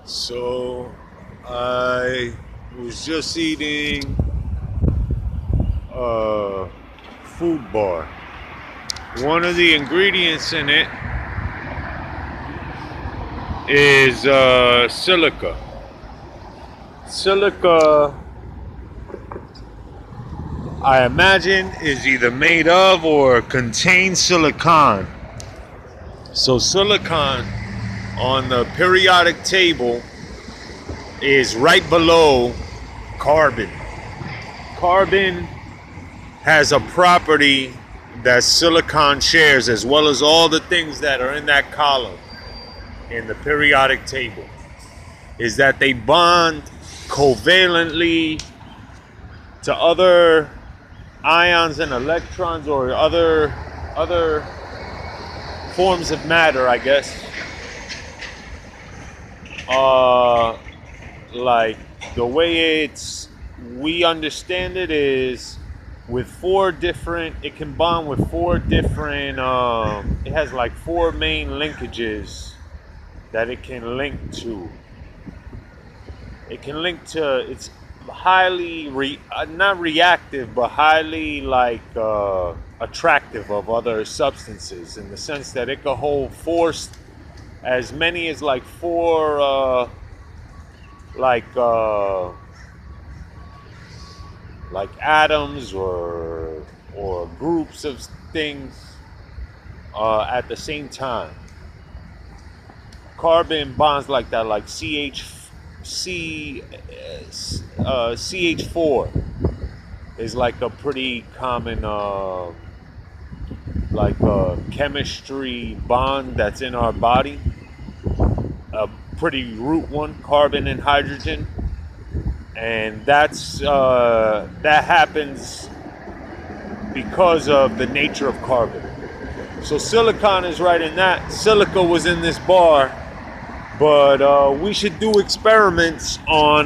So I was just eating a food bar. One of the ingredients in it is silica. Silica, I imagine, is either made of or contains silicon. So silicon on the periodic table is right below carbon. Carbon has a property that silicon shares, as well as all the things that are in that column in the periodic table, is that they bond covalently to other ions and electrons or other forms of matter, I guess. Like the way we understand it is with it can bond with four different, it has like four main linkages that it can link to. It's highly, not reactive, but highly like attractive of other substances, in the sense that it could hold as many as like four, like atoms or groups of things at the same time. Carbon bonds like that, like CH4 is like a pretty common chemistry bond that's in our body. A pretty root one, carbon and hydrogen, and that happens because of the nature of carbon. So silicon is right in that. Silica was in this bar, but we should do experiments on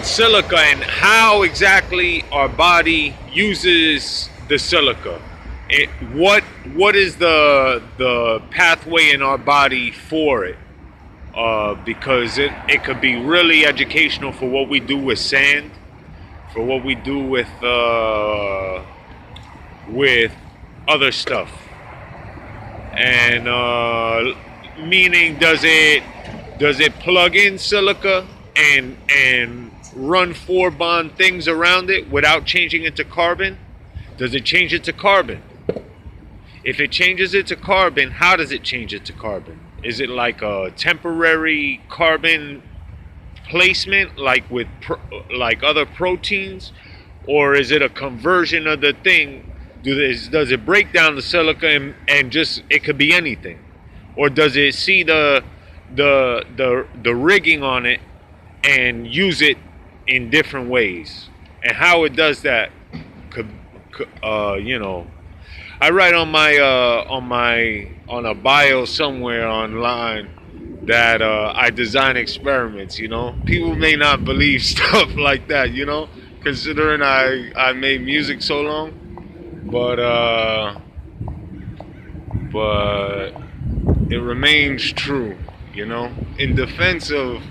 silica and how exactly our body uses the silica. What is the pathway in our body for it? Because it could be really educational for what we do with sand, for what we do with other stuff. And meaning, does it plug in silica and run four bond things around it without changing it to carbon? Does it change it to carbon? If it changes it to carbon, how does it change it to carbon? Is it like a temporary carbon placement, like with like other proteins, or is it a conversion of the thing? Does it break down the silica and just, it could be anything, or does it see the rigging on it and use it in different ways? And how it does that could I write on a bio somewhere online that I design experiments. People may not believe stuff like that. Considering I made music so long, but it remains true. In defense of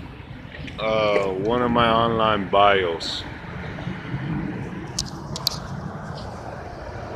one of my online bios.